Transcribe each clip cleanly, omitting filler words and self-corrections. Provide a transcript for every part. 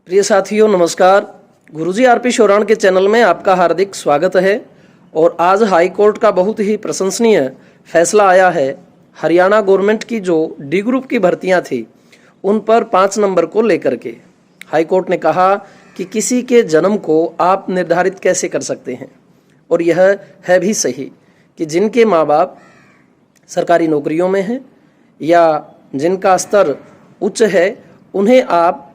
प्रिय साथियों नमस्कार। गुरुजी आरपी शोराण के चैनल में आपका हार्दिक स्वागत है। और आज हाई कोर्ट का बहुत ही प्रशंसनीय फैसला आया है। हरियाणा गवर्नमेंट की जो डी ग्रुप की भर्तियां थी उन पर 5 नंबर को लेकर के हाई कोर्ट ने कहा कि किसी के जन्म को आप निर्धारित कैसे कर सकते हैं। और यह है भी सही कि जिनके माँ बाप सरकारी नौकरियों में हैं या जिनका स्तर उच्च है उन्हें आप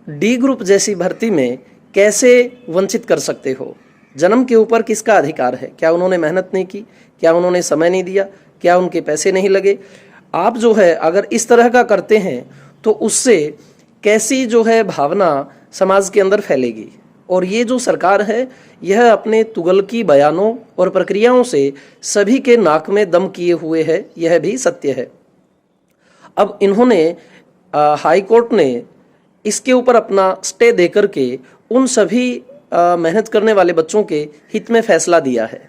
डी ग्रुप जैसी भर्ती में कैसे वंचित कर सकते हो। जन्म के ऊपर किसका अधिकार है? क्या उन्होंने मेहनत नहीं की? क्या उन्होंने समय नहीं दिया? क्या उनके पैसे नहीं लगे? आप जो है अगर इस तरह का करते हैं तो उससे कैसी जो है भावना समाज के अंदर फैलेगी। और ये जो सरकार है यह अपने तुगलकी बयानों और प्रक्रियाओं से सभी के नाक में दम किए हुए है, यह भी सत्य है। अब इन्होंने हाई कोर्ट ने इसके ऊपर अपना स्टे देकर के उन सभी मेहनत करने वाले बच्चों के हित में फैसला दिया है।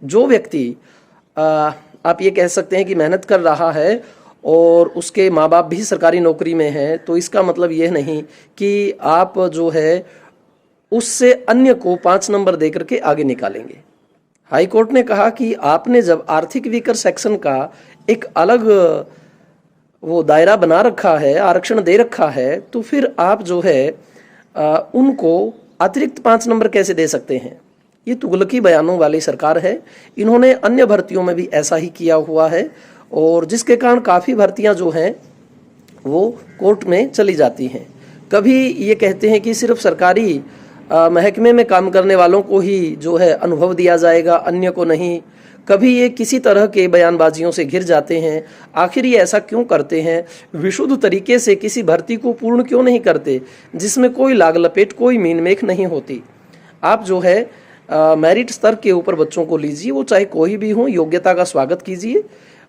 जो व्यक्ति आप ये कह सकते हैं कि मेहनत कर रहा है और उसके माँ बाप भी सरकारी नौकरी में हैं, तो इसका मतलब यह नहीं कि आप जो है उससे अन्य को 5 नंबर देकर के आगे निकालेंगे। हाई कोर्ट ने कहा कि आपने जब आर्थिक वीकर सेक्शन का एक अलग वो दायरा बना रखा है, आरक्षण दे रखा है, तो फिर आप जो है उनको अतिरिक्त 5 नंबर कैसे दे सकते हैं। ये तुगलकी बयानों वाली सरकार है। इन्होंने अन्य भर्तियों में भी ऐसा ही किया हुआ है और जिसके कारण काफ़ी भर्तियां जो हैं वो कोर्ट में चली जाती हैं। कभी ये कहते हैं कि सिर्फ सरकारी महकमे में काम करने वालों को ही जो है अनुभव दिया जाएगा, अन्य को नहीं। कभी ये किसी तरह के बयानबाजियों से घिर जाते हैं। आखिर ये ऐसा क्यों करते हैं? विशुद्ध तरीके से किसी भर्ती को पूर्ण क्यों नहीं करते जिसमें कोई लाग लपेट, कोई मीन मेख नहीं होती। आप जो है मेरिट स्तर के ऊपर बच्चों को लीजिए, वो चाहे कोई भी हो, योग्यता का स्वागत कीजिए।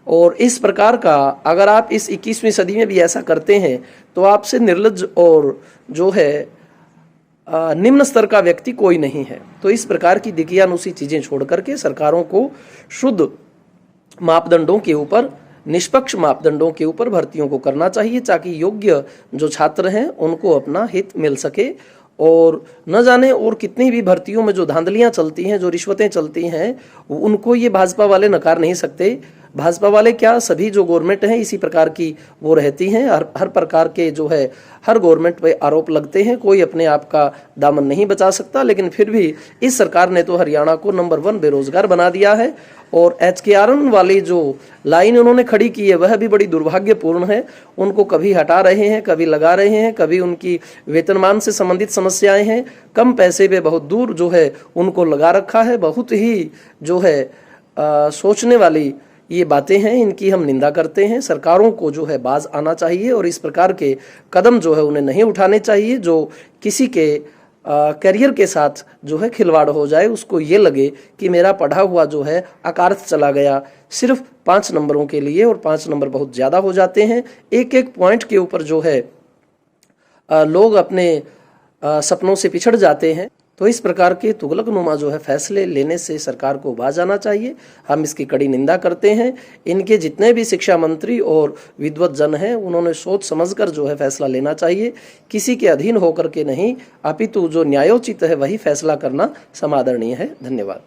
और इस प्रकार का अगर आप इस 21वीं सदी में भी ऐसा करते हैं तो आपसे निर्लज्ज और जो है निम्न स्तर का व्यक्ति कोई नहीं है। तो इस प्रकार की दिकियानुसी चीजें छोड़ करके सरकारों को शुद्ध मापदंडों के ऊपर, निष्पक्ष मापदंडों के ऊपर भर्तियों को करना चाहिए ताकि योग्य जो छात्र हैं उनको अपना हित मिल सके। और न जाने और कितनी भी भर्तियों में जो धांधलियां चलती हैं, जो रिश्वतें चलती हैं, उनको ये भाजपा वाले नकार नहीं सकते। भाजपा वाले क्या, सभी जो गवर्नमेंट हैं इसी प्रकार की वो रहती हैं। हर प्रकार के जो है हर गवर्नमेंट पे आरोप लगते हैं। कोई अपने आप का दामन नहीं बचा सकता। लेकिन फिर भी इस सरकार ने तो हरियाणा को नंबर 1 बेरोजगार बना दिया है। और HKRN वाली जो लाइन उन्होंने खड़ी की है वह भी बड़ी दुर्भाग्यपूर्ण है। उनको कभी हटा रहे हैं, कभी लगा रहे हैं, कभी उनकी वेतनमान से संबंधित समस्याएं हैं। कम पैसे पे बहुत दूर जो है उनको लगा रखा है। बहुत ही जो है सोचने वाली ये बातें हैं, इनकी हम निंदा करते हैं। सरकारों को जो है बाज आना चाहिए और इस प्रकार के कदम जो है उन्हें नहीं उठाने चाहिए जो किसी के करियर के साथ जो है खिलवाड़ हो जाए, उसको ये लगे कि मेरा पढ़ा हुआ जो है अकार्थ चला गया सिर्फ 5 नंबरों के लिए। और 5 नंबर बहुत ज़्यादा हो जाते हैं। एक एक पॉइंट के ऊपर जो है लोग अपने सपनों से पिछड़ जाते हैं। तो इस प्रकार के तुगलकनुमा जो है फैसले लेने से सरकार को बाज आना चाहिए। हम इसकी कड़ी निंदा करते हैं। इनके जितने भी शिक्षा मंत्री और विद्वत जन हैं उन्होंने सोच समझकर जो है फैसला लेना चाहिए, किसी के अधीन होकर के नहीं, अपितु जो न्यायोचित है वही फैसला करना समादरणीय है। धन्यवाद।